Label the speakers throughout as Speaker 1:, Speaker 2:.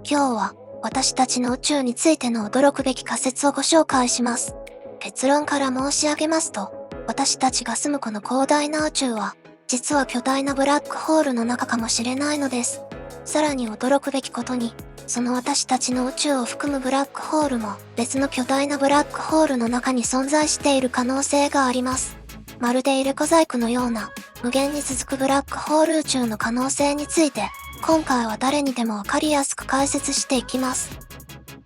Speaker 1: 今日は私たちの宇宙についての驚くべき仮説をご紹介します。結論から申し上げますと、私たちが住むこの広大な宇宙は、実は巨大なブラックホールの中かもしれないのです。さらに驚くべきことに、その私たちの宇宙を含むブラックホールも別の巨大なブラックホールの中に存在している可能性があります。まるで入れ小細工のような無限に続くブラックホール宇宙の可能性について、今回は誰にでもわかりやすく解説していきます。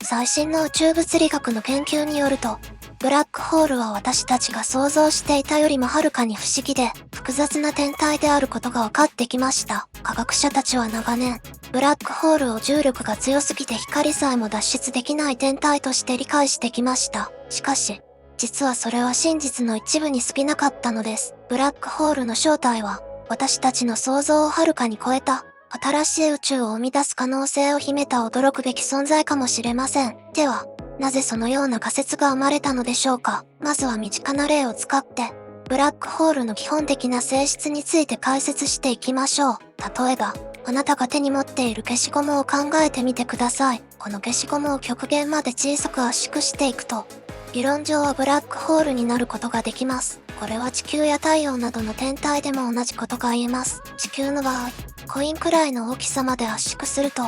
Speaker 1: 最新の宇宙物理学の研究によると、ブラックホールは私たちが想像していたよりもはるかに不思議で複雑な天体であることが分かってきました。科学者たちは長年、ブラックホールを重力が強すぎて光さえも脱出できない天体として理解してきました。しかし、実はそれは真実の一部に過ぎなかったのです。ブラックホールの正体は、私たちの想像をはるかに超えた、新しい宇宙を生み出す可能性を秘めた驚くべき存在かもしれません。では、なぜそのような仮説が生まれたのでしょうか。まずは身近な例を使って、ブラックホールの基本的な性質について解説していきましょう。例えば、あなたが手に持っている消しゴムを考えてみてください。この消しゴムを極限まで小さく圧縮していくと、理論上はブラックホールになることができます。これは地球や太陽などの天体でも同じことが言えます。地球の場合、コインくらいの大きさまで圧縮すると、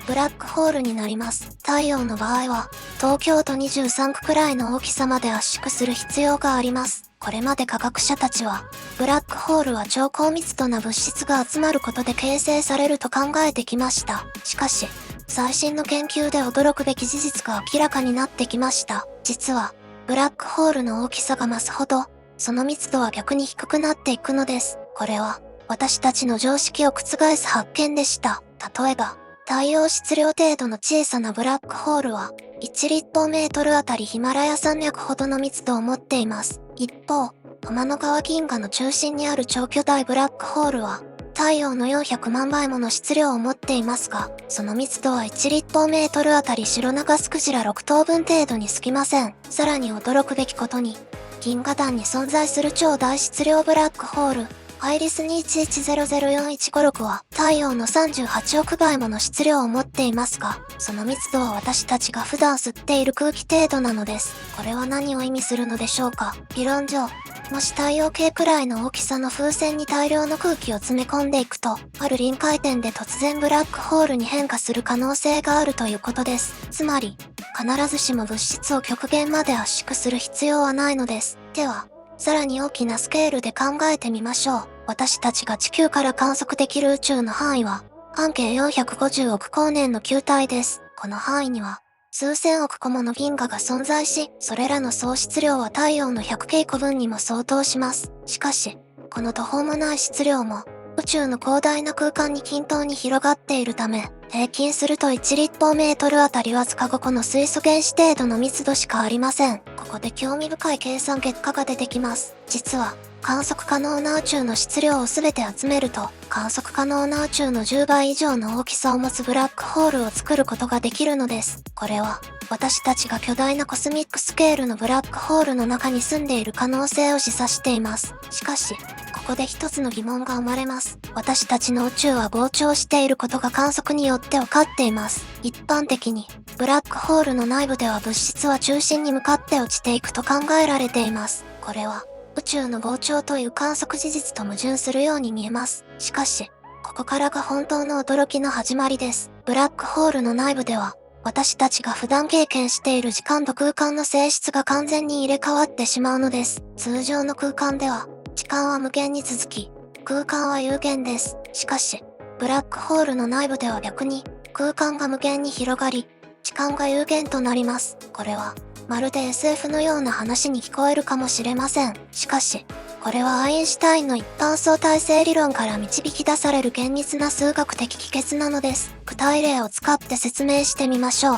Speaker 1: ブラックホールになります。太陽の場合は、東京都23区くらいの大きさまで圧縮する必要があります。これまで科学者たちは、ブラックホールは超高密度な物質が集まることで形成されると考えてきました。しかし、最新の研究で驚くべき事実が明らかになってきました。実は、ブラックホールの大きさが増すほど、その密度は逆に低くなっていくのです。これは、私たちの常識を覆す発見でした。例えば、太陽質量程度の小さなブラックホールは、1立方メートルあたりヒマラヤ山脈ほどの密度を持っています。一方、天の川銀河の中心にある超巨大ブラックホールは、太陽の400万倍もの質量を持っていますが、その密度は1立方メートルあたりシロナガスクジラ6頭分程度に過ぎません。さらに驚くべきことに、銀河団に存在する超大質量ブラックホール、アイリス211004156は太陽の38億倍もの質量を持っていますが、その密度は私たちが普段吸っている空気程度なのです。これは何を意味するのでしょうか。理論上、もし太陽系くらいの大きさの風船に大量の空気を詰め込んでいくと、ある臨界点で突然ブラックホールに変化する可能性があるということです。つまり、必ずしも物質を極限まで圧縮する必要はないのです。では、さらに大きなスケールで考えてみましょう。私たちが地球から観測できる宇宙の範囲は、半径450億光年の球体です。この範囲には、数千億個もの銀河が存在し、それらの総質量は太陽の100京個分にも相当します。しかし、この途方もない質量も、宇宙の広大な空間に均等に広がっているため、平均すると1立方メートルあたりわずか5個の水素原子程度の密度しかありません。ここで興味深い計算結果が出てきます。実は、観測可能な宇宙の質量をすべて集めると、観測可能な宇宙の10倍以上の大きさを持つブラックホールを作ることができるのです。これは、私たちが巨大なコスミックスケールのブラックホールの中に住んでいる可能性を示唆しています。しかし、ここで一つの疑問が生まれます。私たちの宇宙は膨張していることが観測によって分かっています。一般的に、ブラックホールの内部では物質は中心に向かって落ちていくと考えられています。これは、宇宙の膨張という観測事実と矛盾するように見えます。しかし、ここからが本当の驚きの始まりです。ブラックホールの内部では、私たちが普段経験している時間と空間の性質が完全に入れ替わってしまうのです。通常の空間では、時間は無限に続き、空間は有限です。しかし、ブラックホールの内部では逆に、空間が無限に広がり、時間が有限となります。これは、まるで SF のような話に聞こえるかもしれません。しかし、これはアインシュタインの一般相対性理論から導き出される厳密な数学的帰結なのです。具体例を使って説明してみましょう。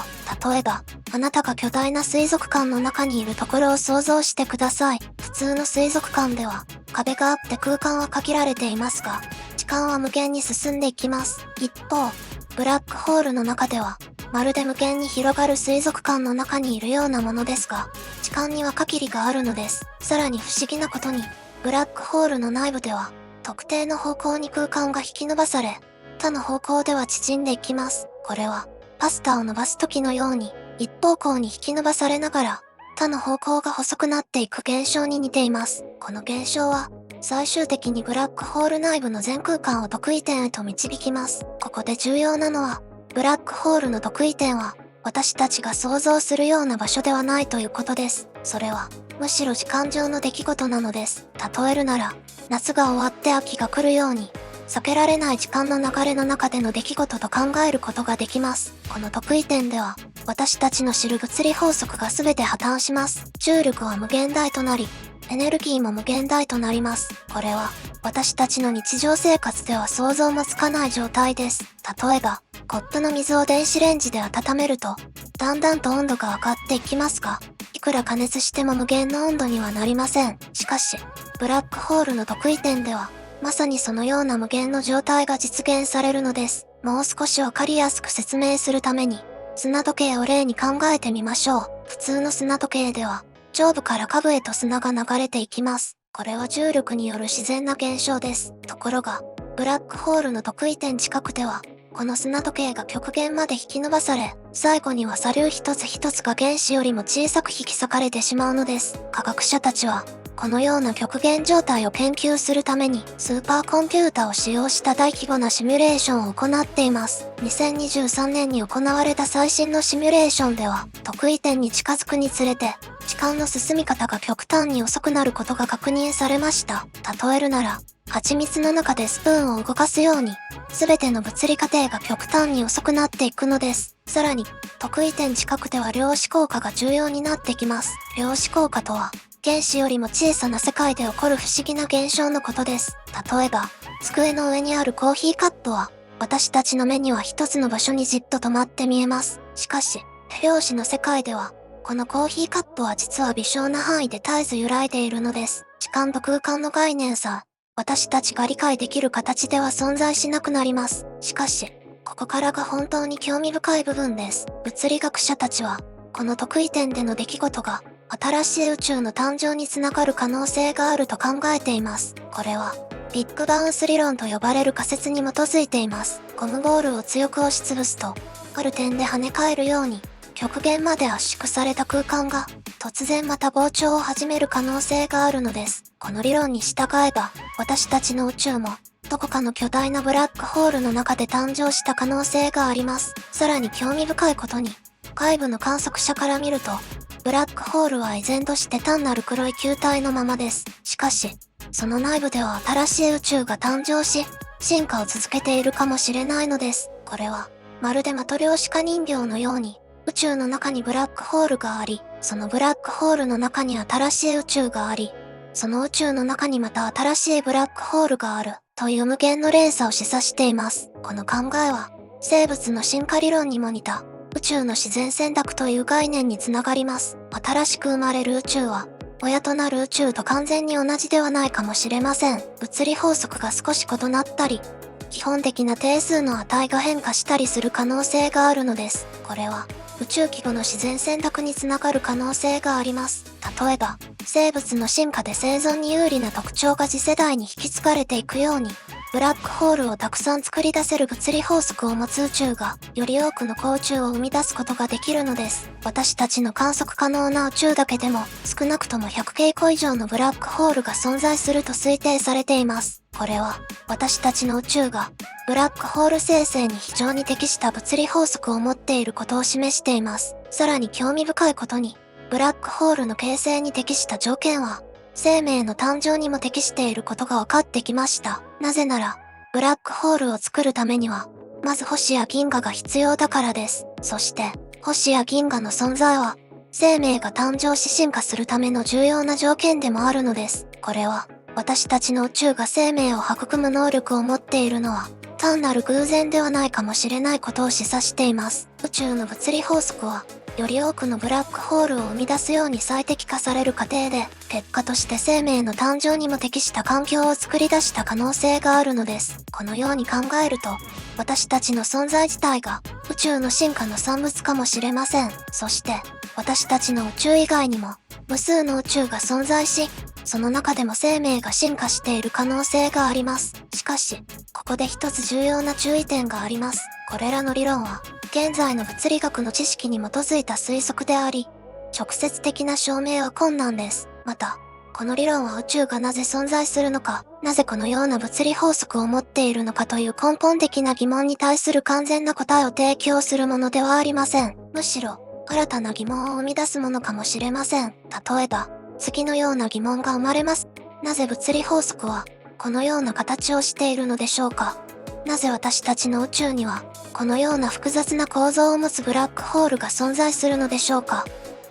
Speaker 1: 例えば、あなたが巨大な水族館の中にいるところを想像してください。普通の水族館では、壁があって空間は限られていますが、時間は無限に進んでいきます。一方、ブラックホールの中では、まるで無限に広がる水族館の中にいるようなものですが、時間には限りがあるのです。さらに不思議なことに、ブラックホールの内部では、特定の方向に空間が引き伸ばされ、他の方向では縮んでいきます。これは、パスタを伸ばす時のように、一方向に引き伸ばされながら、他の方向が細くなっていく現象に似ています。この現象は、最終的にブラックホール内部の全空間を特異点へと導きます。ここで重要なのは、ブラックホールの特異点は、私たちが想像するような場所ではないということです。それは、むしろ時間上の出来事なのです。例えるなら、夏が終わって秋が来るように、避けられない時間の流れの中での出来事と考えることができます。この特異点では、私たちの知る物理法則が全て破綻します。重力は無限大となり、エネルギーも無限大となります。これは、私たちの日常生活では想像もつかない状態です。例えば、コップの水を電子レンジで温めると、だんだんと温度が上がっていきますが、いくら加熱しても無限の温度にはなりません。しかし、ブラックホールの特異点では、まさにそのような無限の状態が実現されるのです。もう少しわかりやすく説明するために、砂時計を例に考えてみましょう。普通の砂時計では、上部から下部へと砂が流れていきます。これは重力による自然な現象です。ところが、ブラックホールの特異点近くでは、この砂時計が極限まで引き伸ばされ、最後には砂粒一つ一つが原子よりも小さく引き裂かれてしまうのです。科学者たちは、このような極限状態を研究するために、スーパーコンピュータを使用した大規模なシミュレーションを行っています。2023年に行われた最新のシミュレーションでは、特異点に近づくにつれて、時間の進み方が極端に遅くなることが確認されました。例えるなら、蜂蜜の中でスプーンを動かすように、すべての物理過程が極端に遅くなっていくのです。さらに、特異点近くでは量子効果が重要になってきます。量子効果とは、原子よりも小さな世界で起こる不思議な現象のことです。例えば、机の上にあるコーヒーカップは、私たちの目には一つの場所にじっと止まって見えます。しかし、量子の世界では、このコーヒーカップは実は微小な範囲で絶えず揺らいでいるのです。時間と空間の概念さ、私たちが理解できる形では存在しなくなります。しかし、ここからが本当に興味深い部分です。物理学者たちは、この特異点での出来事が、新しい宇宙の誕生につながる可能性があると考えています。これは、ビッグバウンス理論と呼ばれる仮説に基づいています。ゴムボールを強く押しつぶすと、ある点で跳ね返るように、極限まで圧縮された空間が、突然また膨張を始める可能性があるのです。この理論に従えば、私たちの宇宙も、どこかの巨大なブラックホールの中で誕生した可能性があります。さらに興味深いことに、外部の観測者から見ると、ブラックホールは依然として単なる黒い球体のままです。しかし、その内部では新しい宇宙が誕生し、進化を続けているかもしれないのです。これは、まるでマトリョーシカ人形のように、宇宙の中にブラックホールがあり、そのブラックホールの中に新しい宇宙があり、その宇宙の中にまた新しいブラックホールがある、という無限の連鎖を示唆しています。この考えは、生物の進化理論にも似た、宇宙の自然選択という概念につながります。新しく生まれる宇宙は、親となる宇宙と完全に同じではないかもしれません。物理法則が少し異なったり、基本的な定数の値が変化したりする可能性があるのです。これは、宇宙規模の自然選択につながる可能性があります。例えば、生物の進化で生存に有利な特徴が次世代に引き継がれていくように、ブラックホールをたくさん作り出せる物理法則を持つ宇宙が、より多くの光宙を生み出すことができるのです。私たちの観測可能な宇宙だけでも、少なくとも100京個以上のブラックホールが存在すると推定されています。これは、私たちの宇宙が、ブラックホール生成に非常に適した物理法則を持っていることを示しています。さらに興味深いことに、ブラックホールの形成に適した条件は、生命の誕生にも適していることが分かってきました。なぜなら、ブラックホールを作るためには、まず星や銀河が必要だからです。そして、星や銀河の存在は、生命が誕生し進化するための重要な条件でもあるのです。これは、私たちの宇宙が生命を育む能力を持っているのは、単なる偶然ではないかもしれないことを示唆しています。宇宙の物理法則は、より多くのブラックホールを生み出すように最適化される過程で、結果として生命の誕生にも適した環境を作り出した可能性があるのです。このように考えると、私たちの存在自体が宇宙の進化の産物かもしれません。そして、私たちの宇宙以外にも、無数の宇宙が存在し、その中でも生命が進化している可能性があります。しかし、ここで一つ重要な注意点があります。これらの理論は、現在の物理学の知識に基づいた推測であり、直接的な証明は困難です。また、この理論は宇宙がなぜ存在するのか、なぜこのような物理法則を持っているのかという根本的な疑問に対する完全な答えを提供するものではありません。むしろ、新たな疑問を生み出すものかもしれません。例えば、次のような疑問が生まれます。なぜ物理法則は、このような形をしているのでしょうか。なぜ私たちの宇宙には、このような複雑な構造を持つブラックホールが存在するのでしょうか。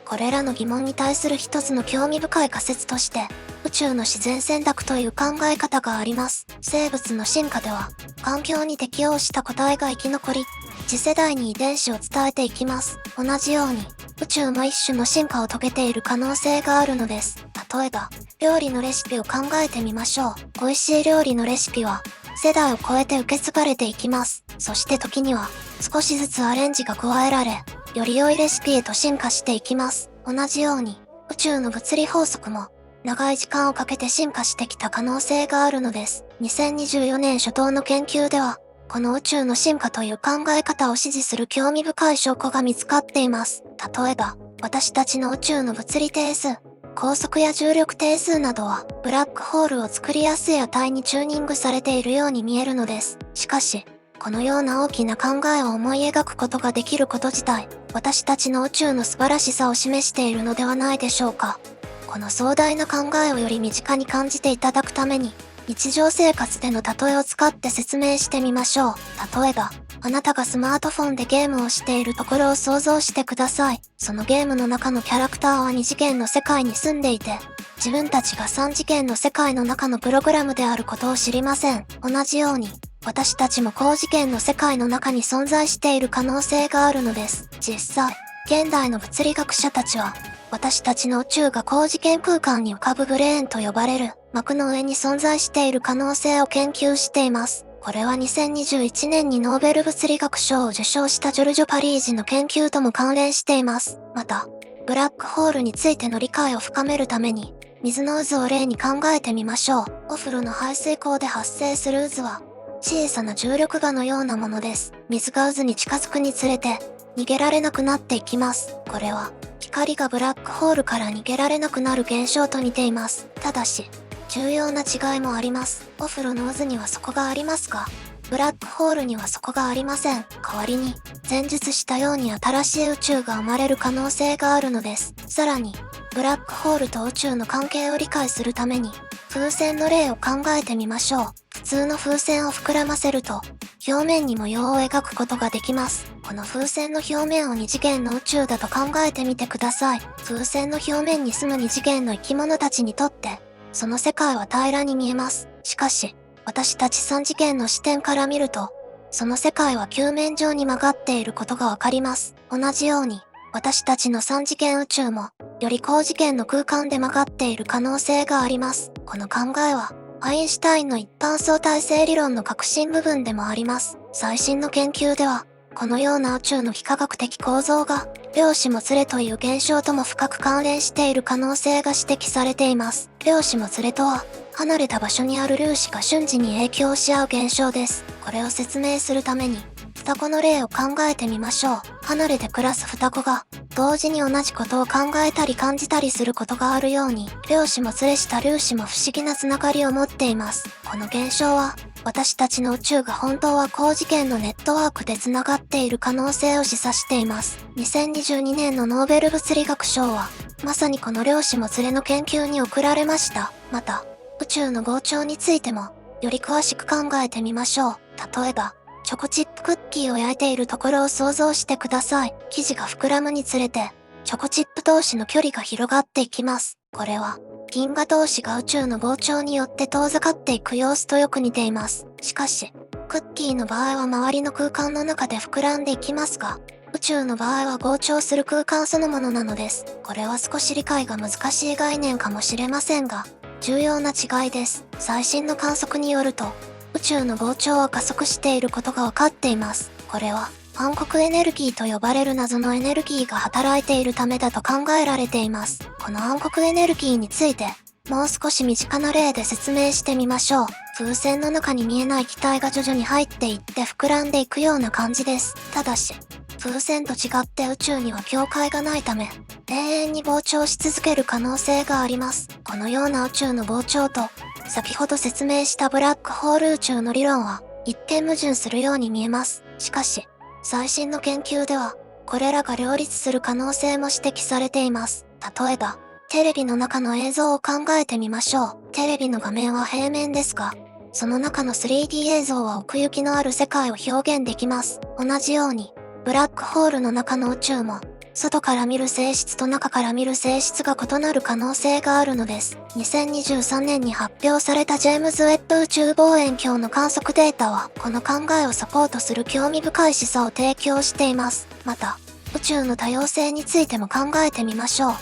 Speaker 1: これらの疑問に対する一つの興味深い仮説として、宇宙の自然選択という考え方があります。生物の進化では、環境に適応した個体が生き残り、次世代に遺伝子を伝えていきます。同じように、宇宙も一種の進化を遂げている可能性があるのです。例えば、料理のレシピを考えてみましょう。美味しい料理のレシピは、世代を超えて受け継がれていきます。そして時には、少しずつアレンジが加えられ、より良いレシピへと進化していきます。同じように、宇宙の物理法則も、長い時間をかけて進化してきた可能性があるのです。2024年初頭の研究では、この宇宙の進化という考え方を支持する興味深い証拠が見つかっています。例えば、私たちの宇宙の物理定数、高速や重力定数などは、ブラックホールを作りやすい値にチューニングされているように見えるのです。しかし、このような大きな考えを思い描くことができること自体、私たちの宇宙の素晴らしさを示しているのではないでしょうか。この壮大な考えをより身近に感じていただくために、日常生活での例えを使って説明してみましょう。例えば、あなたがスマートフォンでゲームをしているところを想像してください。そのゲームの中のキャラクターは2次元の世界に住んでいて、自分たちが3次元の世界の中のプログラムであることを知りません。同じように、私たちも高次元の世界の中に存在している可能性があるのです。実際、現代の物理学者たちは、私たちの宇宙が高次元空間に浮かぶブレーンと呼ばれる膜の上に存在している可能性を研究しています。これは2021年にノーベル物理学賞を受賞したジョルジョ・パリージの研究とも関連しています。また、ブラックホールについての理解を深めるために、水の渦を例に考えてみましょう。お風呂の排水口で発生する渦は、小さな重力場のようなものです。水が渦に近づくにつれて、逃げられなくなっていきます。これは、光がブラックホールから逃げられなくなる現象と似ています。ただし、重要な違いもあります。お風呂の渦には底がありますが、ブラックホールには底がありません。代わりに、前述したように新しい宇宙が生まれる可能性があるのです。さらに、ブラックホールと宇宙の関係を理解するために、風船の例を考えてみましょう。普通の風船を膨らませると、表面に模様を描くことができます。この風船の表面を2次元の宇宙だと考えてみてください。風船の表面に住む2次元の生き物たちにとって、その世界は平らに見えます。しかし、私たち3次元の視点から見ると、その世界は球面上に曲がっていることがわかります。同じように、私たちの3次元宇宙も、より高次元の空間で曲がっている可能性があります。この考えは、アインシュタインの一般相対性理論の核心部分でもあります。最新の研究では、このような宇宙の非科学的構造が、量子もつれという現象とも深く関連している可能性が指摘されています。量子もつれとは、離れた場所にある粒子が瞬時に影響し合う現象です。これを説明するために、双子の例を考えてみましょう。離れて暮らす双子が、同時に同じことを考えたり感じたりすることがあるように、量子もつれした粒子も不思議なつながりを持っています。この現象は、私たちの宇宙が本当は高次元のネットワークでつながっている可能性を示唆しています。2022年のノーベル物理学賞は、まさにこの量子もつれの研究に贈られました。また、宇宙の膨張についても、より詳しく考えてみましょう。例えば、チョコチップクッキーを焼いているところを想像してください。生地が膨らむにつれて、チョコチップ同士の距離が広がっていきます。これは、銀河同士が宇宙の膨張によって遠ざかっていく様子とよく似ています。しかし、クッキーの場合は周りの空間の中で膨らんでいきますが、宇宙の場合は膨張する空間そのものなのです。これは少し理解が難しい概念かもしれませんが、重要な違いです。最新の観測によると、宇宙の膨張は加速していることが分かっています。これは、暗黒エネルギーと呼ばれる謎のエネルギーが働いているためだと考えられています。この暗黒エネルギーについて、もう少し身近な例で説明してみましょう。風船の中に見えない気体が徐々に入っていって膨らんでいくような感じです。ただし、風船と違って宇宙には境界がないため、永遠に膨張し続ける可能性があります。このような宇宙の膨張と、先ほど説明したブラックホール宇宙の理論は、一見矛盾するように見えます。しかし、最新の研究では、これらが両立する可能性も指摘されています。例えば、テレビの中の映像を考えてみましょう。テレビの画面は平面ですが、その中の 3D 映像は奥行きのある世界を表現できます。同じように、ブラックホールの中の宇宙も、外から見る性質と中から見る性質が異なる可能性があるのです。2023年に発表されたジェームズ・ウェッブ宇宙望遠鏡の観測データは、この考えをサポートする興味深い示唆を提供しています。また、宇宙の多様性についても考えてみましょう。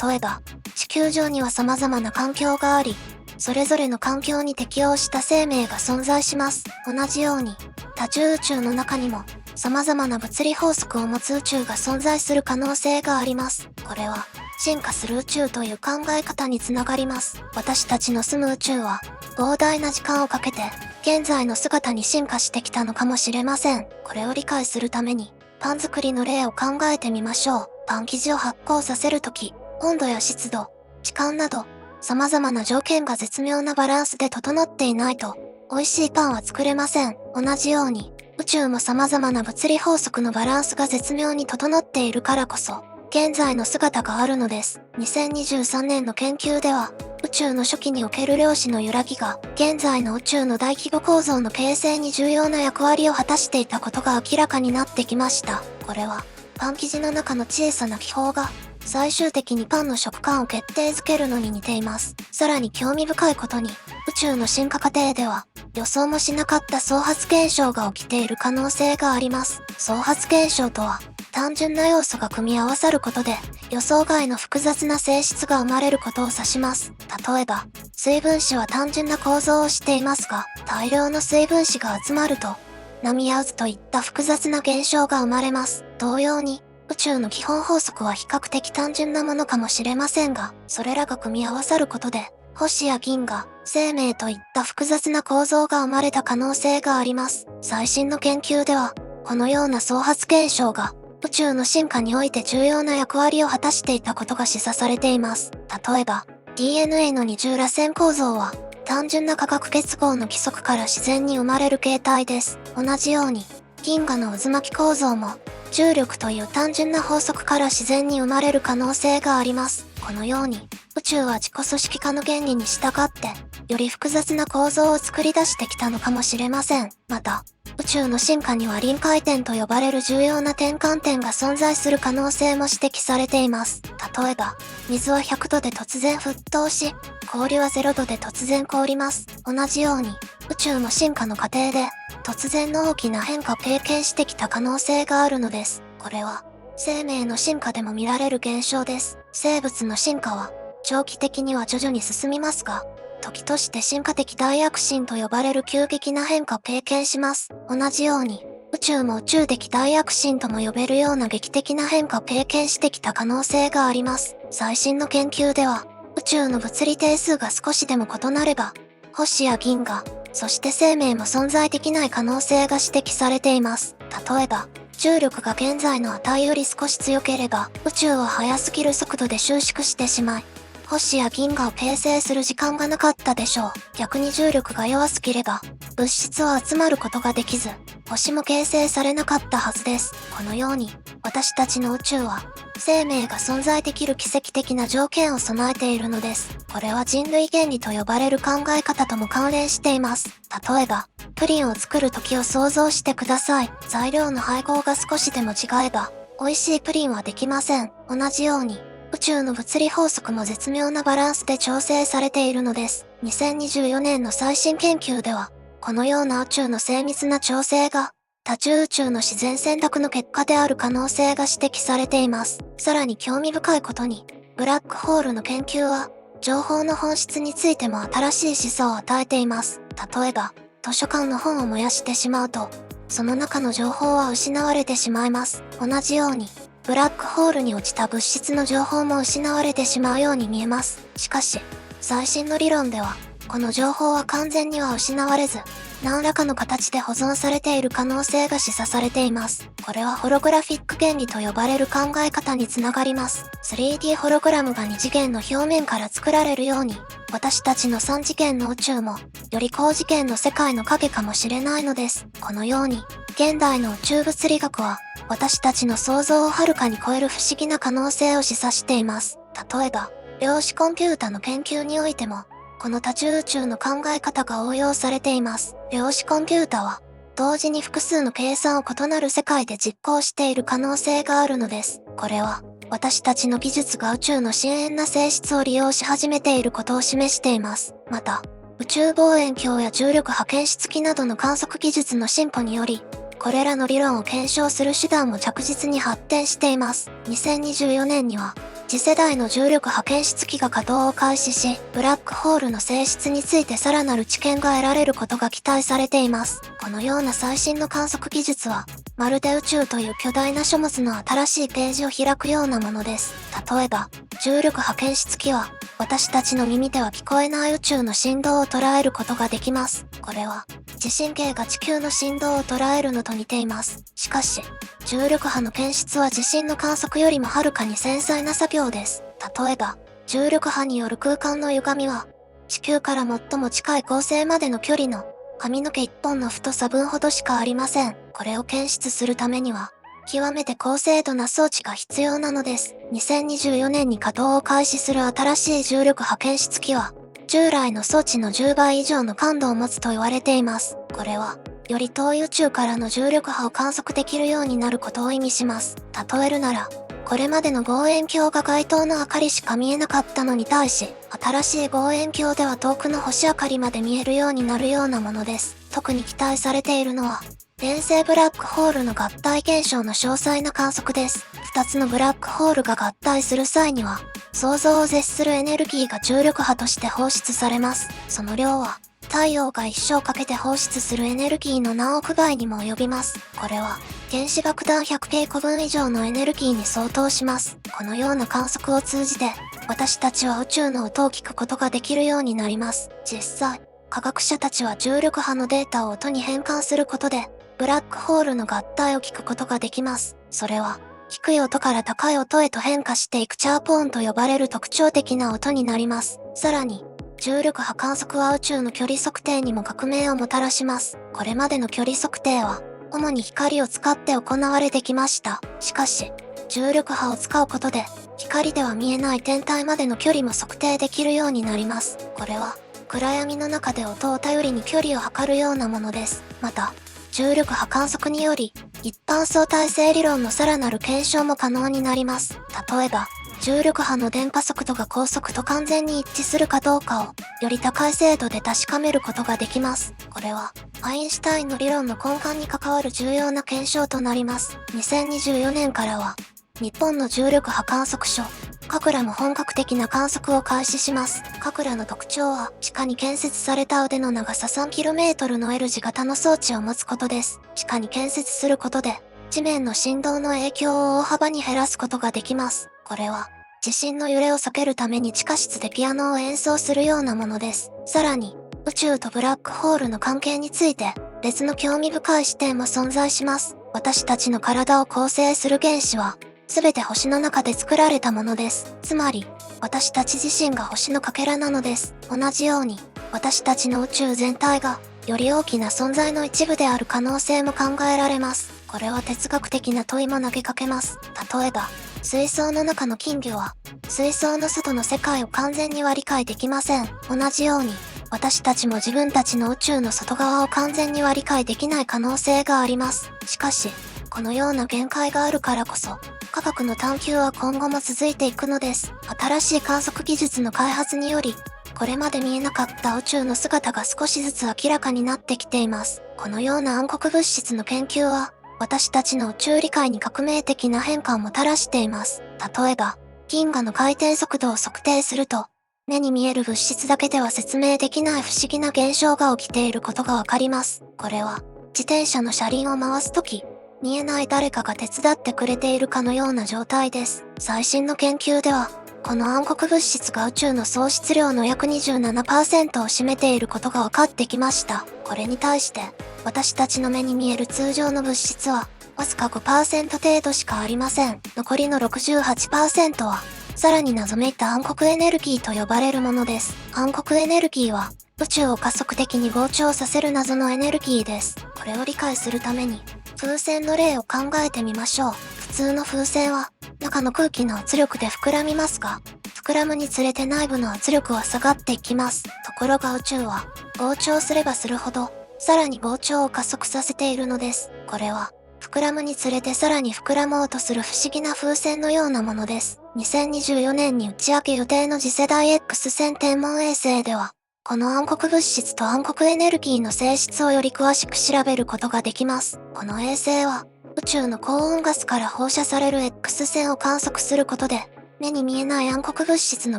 Speaker 1: 例えば、地球上には様々な環境があり、それぞれの環境に適応した生命が存在します。同じように、多重宇宙の中にも、様々な物理法則を持つ宇宙が存在する可能性があります。これは、進化する宇宙という考え方につながります。私たちの住む宇宙は、膨大な時間をかけて、現在の姿に進化してきたのかもしれません。これを理解するために、パン作りの例を考えてみましょう。パン生地を発酵させるとき、温度や湿度、時間など、様々な条件が絶妙なバランスで整っていないと、美味しいパンは作れません。同じように、宇宙も様々な物理法則のバランスが絶妙に整っているからこそ、現在の姿があるのです。2023年の研究では、宇宙の初期における量子の揺らぎが、現在の宇宙の大規模構造の形成に重要な役割を果たしていたことが明らかになってきました。これは、パン生地の中の小さな気泡が、最終的にパンの食感を決定づけるのに似ています。さらに興味深いことに、宇宙の進化過程では、予想もしなかった相発現象が起きている可能性があります。相発現象とは、単純な要素が組み合わさることで、予想外の複雑な性質が生まれることを指します。例えば、水分子は単純な構造をしていますが、大量の水分子が集まると、波や渦といった複雑な現象が生まれます。同様に、宇宙の基本法則は比較的単純なものかもしれませんが、それらが組み合わさることで、星や銀河、生命といった複雑な構造が生まれた可能性があります。最新の研究では、このような相発現象が、宇宙の進化において重要な役割を果たしていたことが示唆されています。例えば、DNA の二重らせん構造は、単純な化学結合の規則から自然に生まれる形態です。同じように、銀河の渦巻き構造も、重力という単純な法則から自然に生まれる可能性があります。このように、宇宙は自己組織化の原理に従って、より複雑な構造を作り出してきたのかもしれません。また、宇宙の進化には臨界点と呼ばれる重要な転換点が存在する可能性も指摘されています。例えば、水は100度で突然沸騰し、氷は0度で突然凍ります。同じように、宇宙も進化の過程で、突然の大きな変化を経験してきた可能性があるのです。これは、生命の進化でも見られる現象です。生物の進化は、長期的には徐々に進みますが、時として進化的大躍進と呼ばれる急激な変化を経験します。同じように、宇宙も宇宙的大躍進とも呼べるような劇的な変化を経験してきた可能性があります。最新の研究では、宇宙の物理定数が少しでも異なれば、星や銀河、そして生命も存在できない可能性が指摘されています。例えば、重力が現在の値より少し強ければ、宇宙は速すぎる速度で収縮してしまい、星や銀河を形成する時間がなかったでしょう。逆に重力が弱すぎれば、物質は集まることができず、星も形成されなかったはずです。このように、私たちの宇宙は、生命が存在できる奇跡的な条件を備えているのです。これは人類原理と呼ばれる考え方とも関連しています。例えば、プリンを作る時を想像してください。材料の配合が少しでも違えば、美味しいプリンはできません。同じように、宇宙の物理法則も絶妙なバランスで調整されているのです。2024年の最新研究では、このような宇宙の精密な調整が、多重宇宙の自然選択の結果である可能性が指摘されています。さらに興味深いことに、ブラックホールの研究は、情報の本質についても新しい示唆を与えています。例えば、図書館の本を燃やしてしまうと、その中の情報は失われてしまいます。同じように、ブラックホールに落ちた物質の情報も失われてしまうように見えます。しかし、最新の理論では、この情報は完全には失われず、何らかの形で保存されている可能性が示唆されています。これはホログラフィック原理と呼ばれる考え方につながります。3D ホログラムが2次元の表面から作られるように、私たちの3次元の宇宙も、より高次元の世界の影かもしれないのです。このように、現代の宇宙物理学は、私たちの想像をはるかに超える不思議な可能性を示唆しています。例えば、量子コンピュータの研究においても、この多重宇宙の考え方が応用されています。量子コンピュータは、同時に複数の計算を異なる世界で実行している可能性があるのです。これは、私たちの技術が宇宙の深遠な性質を利用し始めていることを示しています。また、宇宙望遠鏡や重力波検出機などの観測技術の進歩により、これらの理論を検証する手段も着実に発展しています。2024年には、次世代の重力波検出機が稼働を開始し、ブラックホールの性質についてさらなる知見が得られることが期待されています。このような最新の観測技術は、まるで宇宙という巨大な書物の新しいページを開くようなものです。例えば、重力波検出機は、私たちの耳では聞こえない宇宙の振動を捉えることができます。これは、地震計が地球の振動を捉えるのと似ています。しかし、重力波の検出は地震の観測よりもはるかに繊細な作業です。例えば、重力波による空間の歪みは、地球から最も近い恒星までの距離の髪の毛一本の太さ分ほどしかありません。これを検出するためには、極めて高精度な装置が必要なのです。2024年に稼働を開始する新しい重力波検出機は、従来の装置の10倍以上の感度を持つと言われています。これは、より遠い宇宙からの重力波を観測できるようになることを意味します。例えるなら、これまでの望遠鏡が街灯の明かりしか見えなかったのに対し、新しい望遠鏡では遠くの星明かりまで見えるようになるようなものです。特に期待されているのは、連星ブラックホールの合体現象の詳細な観測です。2つのブラックホールが合体する際には、想像を絶するエネルギーが重力波として放出されます。その量は、太陽が一生かけて放出するエネルギーの何億倍にも及びます。これは、原子爆弾100平個分以上のエネルギーに相当します。このような観測を通じて、私たちは宇宙の音を聞くことができるようになります。実際、科学者たちは重力波のデータを音に変換することで、ブラックホールの合体を聞くことができます。それは、低い音から高い音へと変化していくチャープ音と呼ばれる特徴的な音になります。さらに、重力波観測は宇宙の距離測定にも革命をもたらします。これまでの距離測定は、主に光を使って行われてきました。しかし、重力波を使うことで、光では見えない天体までの距離も測定できるようになります。これは、暗闇の中で音を頼りに距離を測るようなものです。また、重力波観測により、一般相対性理論のさらなる検証も可能になります。例えば、重力波の電波速度が光速と完全に一致するかどうかを、より高い精度で確かめることができます。これは、アインシュタインの理論の根幹に関わる重要な検証となります。2024年からは、日本の重力波観測所、カクラも本格的な観測を開始します。カクラの特徴は、地下に建設された腕の長さ 3km の L 字型の装置を持つことです。地下に建設することで、地面の振動の影響を大幅に減らすことができます。これは、地震の揺れを避けるために地下室でピアノを演奏するようなものです。さらに、宇宙とブラックホールの関係について、別の興味深い視点も存在します。私たちの体を構成する原子は、すべて星の中で作られたものです。つまり、私たち自身が星のかけらなのです。同じように、私たちの宇宙全体が、より大きな存在の一部である可能性も考えられます。これは哲学的な問いも投げかけます。例えば、水槽の中の金魚は、水槽の外の世界を完全には理解できません。同じように、私たちも自分たちの宇宙の外側を完全には理解できない可能性があります。しかし、このような限界があるからこそ、科学の探求は今後も続いていくのです。新しい観測技術の開発により、これまで見えなかった宇宙の姿が少しずつ明らかになってきています。このような暗黒物質の研究は、私たちの宇宙理解に革命的な変化をもたらしています。例えば、銀河の回転速度を測定すると、目に見える物質だけでは説明できない不思議な現象が起きていることがわかります。これは、自転車の車輪を回すとき、見えない誰かが手伝ってくれているかのような状態です。最新の研究では、この暗黒物質が宇宙の総質量の約 27% を占めていることが分かってきました。これに対して、私たちの目に見える通常の物質は、わずか 5% 程度しかありません。残りの 68% は、さらに謎めいた暗黒エネルギーと呼ばれるものです。暗黒エネルギーは、宇宙を加速的に膨張させる謎のエネルギーです。これを理解するために、風船の例を考えてみましょう。普通の風船は、中の空気の圧力で膨らみますが、膨らむにつれて内部の圧力は下がっていきます。ところが宇宙は、膨張すればするほど、さらに膨張を加速させているのです。これは、膨らむにつれてさらに膨らもうとする不思議な風船のようなものです。2024年に打ち上げ予定の次世代 X 線天文衛星では、この暗黒物質と暗黒エネルギーの性質をより詳しく調べることができます。この衛星は、宇宙の高温ガスから放射される X 線を観測することで、目に見えない暗黒物質の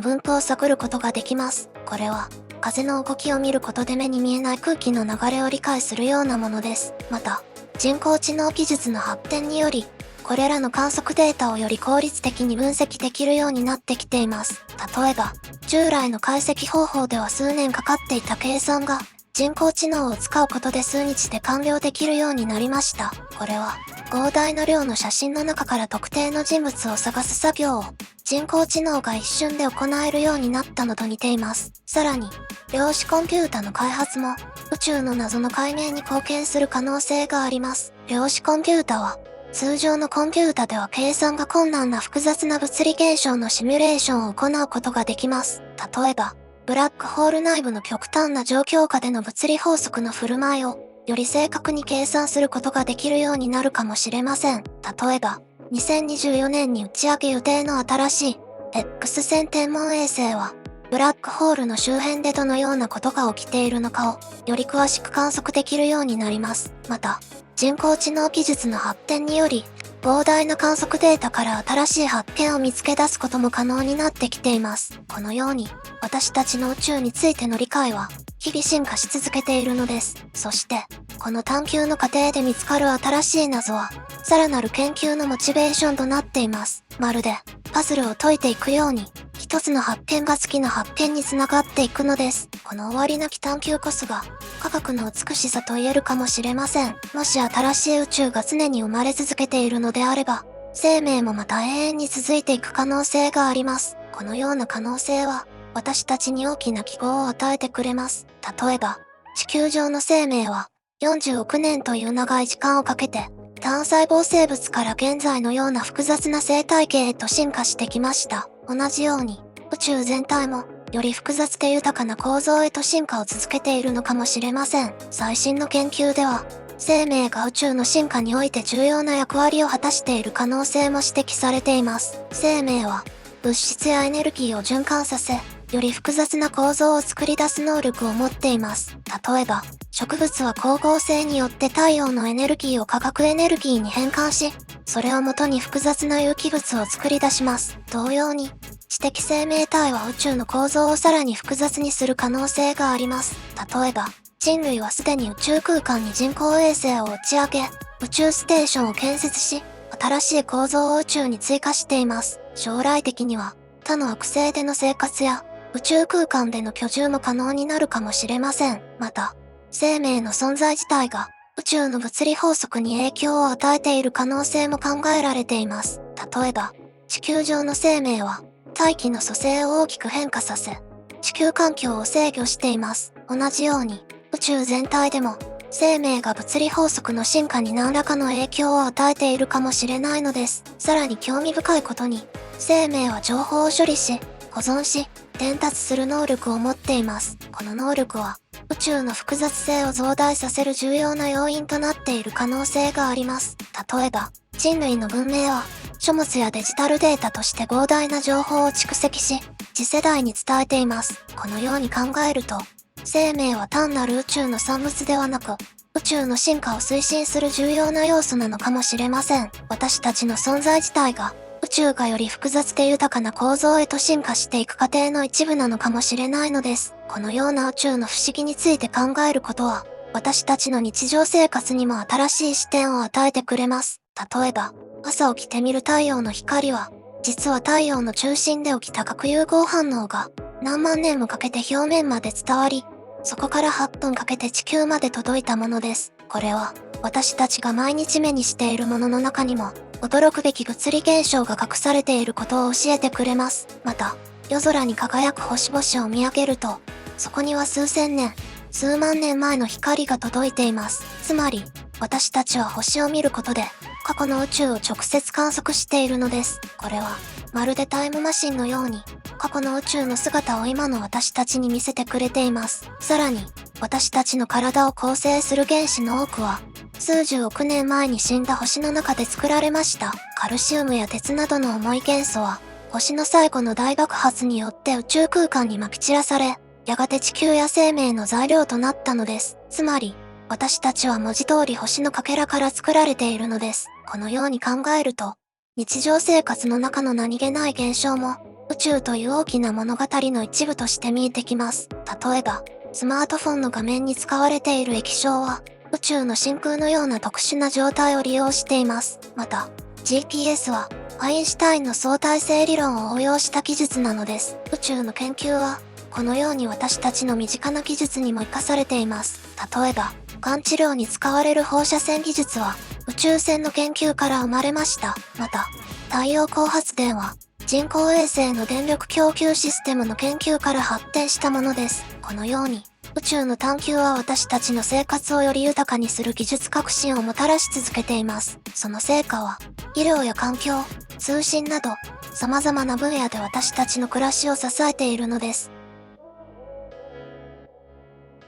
Speaker 1: 分布を探ることができます。これは、風の動きを見ることで目に見えない空気の流れを理解するようなものです。また、人工知能技術の発展により、これらの観測データをより効率的に分析できるようになってきています。例えば、従来の解析方法では数年かかっていた計算が、人工知能を使うことで数日で完了できるようになりました。これは、膨大な量の写真の中から特定の人物を探す作業を、人工知能が一瞬で行えるようになったのと似ています。さらに、量子コンピュータの開発も、宇宙の謎の解明に貢献する可能性があります。量子コンピュータは、通常のコンピュータでは計算が困難な複雑な物理現象のシミュレーションを行うことができます。例えば、ブラックホール内部の極端な状況下での物理法則の振る舞いを、より正確に計算することができるようになるかもしれません。例えば、2024年に打ち上げ予定の新しい X 線天文衛星は、ブラックホールの周辺でどのようなことが起きているのかを、より詳しく観測できるようになります。また、人工知能技術の発展により、膨大な観測データから新しい発見を見つけ出すことも可能になってきています。このように、私たちの宇宙についての理解は、日々進化し続けているのです。そして、この探求の過程で見つかる新しい謎は、さらなる研究のモチベーションとなっています。まるで、パズルを解いていくように、一つの発見が次の発見につながっていくのです。この終わりなき探求こそが、科学の美しさと言えるかもしれません。もし新しい宇宙が常に生まれ続けているのであれば、生命もまた永遠に続いていく可能性があります。このような可能性は、私たちに大きな希望を与えてくれます。例えば、地球上の生命は、40億年という長い時間をかけて、単細胞生物から現在のような複雑な生態系へと進化してきました。同じように、宇宙全体も、より複雑で豊かな構造へと進化を続けているのかもしれません。最新の研究では、生命が宇宙の進化において重要な役割を果たしている可能性も指摘されています。生命は、物質やエネルギーを循環させ、より複雑な構造を作り出す能力を持っています。例えば、植物は光合成によって太陽のエネルギーを化学エネルギーに変換し、それをもとに複雑な有機物を作り出します。同様に、知的生命体は宇宙の構造をさらに複雑にする可能性があります。例えば、人類はすでに宇宙空間に人工衛星を打ち上げ、宇宙ステーションを建設し、新しい構造を宇宙に追加しています。将来的には、他の惑星での生活や、宇宙空間での居住も可能になるかもしれません。また、生命の存在自体が宇宙の物理法則に影響を与えている可能性も考えられています。例えば、地球上の生命は大気の組成を大きく変化させ、地球環境を制御しています。同じように、宇宙全体でも生命が物理法則の進化に何らかの影響を与えているかもしれないのです。さらに興味深いことに、生命は情報を処理し、保存し、伝達する能力を持っています。この能力は、宇宙の複雑性を増大させる重要な要因となっている可能性があります。例えば、人類の文明は、書物やデジタルデータとして膨大な情報を蓄積し、次世代に伝えています。このように考えると、生命は単なる宇宙の産物ではなく、宇宙の進化を推進する重要な要素なのかもしれません。私たちの存在自体が、宇宙がより複雑で豊かな構造へと進化していく過程の一部なのかもしれないのです。このような宇宙の不思議について考えることは、私たちの日常生活にも新しい視点を与えてくれます。例えば、朝起きて見る太陽の光は、実は太陽の中心で起きた核融合反応が何万年もかけて表面まで伝わり、そこから8分かけて地球まで届いたものです。これは私たちが毎日目にしているものの中にも驚くべき物理現象が隠されていることを教えてくれます。また、夜空に輝く星々を見上げると、そこには数千年、数万年前の光が届いています。つまり、私たちは星を見ることで、過去の宇宙を直接観測しているのです。これは、まるでタイムマシンのように、過去の宇宙の姿を今の私たちに見せてくれています。さらに、私たちの体を構成する原子の多くは、数十億年前に死んだ星の中で作られました。カルシウムや鉄などの重い元素は、星の最後の大爆発によって宇宙空間にまき散らされ、やがて地球や生命の材料となったのです。つまり、私たちは文字通り星のかけらから作られているのです。このように考えると、日常生活の中の何気ない現象も、宇宙という大きな物語の一部として見えてきます。例えば、スマートフォンの画面に使われている液晶は、宇宙の真空のような特殊な状態を利用しています。また、GPS は、アインシュタインの相対性理論を応用した技術なのです。宇宙の研究は、このように私たちの身近な技術にも活かされています。例えば、がん治療に使われる放射線技術は、宇宙船の研究から生まれました。また、太陽光発電は、人工衛星の電力供給システムの研究から発展したものです。このように、宇宙の探求は私たちの生活をより豊かにする技術革新をもたらし続けています。その成果は、医療や環境、通信など、様々な分野で私たちの暮らしを支えているのです。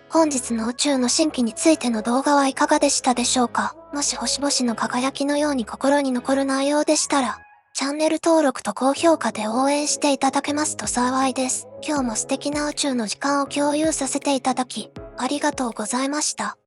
Speaker 1: 本日の宇宙の神秘についての動画はいかがでしたでしょうか？もし星々の輝きのように心に残る内容でしたら、チャンネル登録と高評価で応援していただけますと幸いです。今日も素敵な宇宙の時間を共有させていただき、ありがとうございました。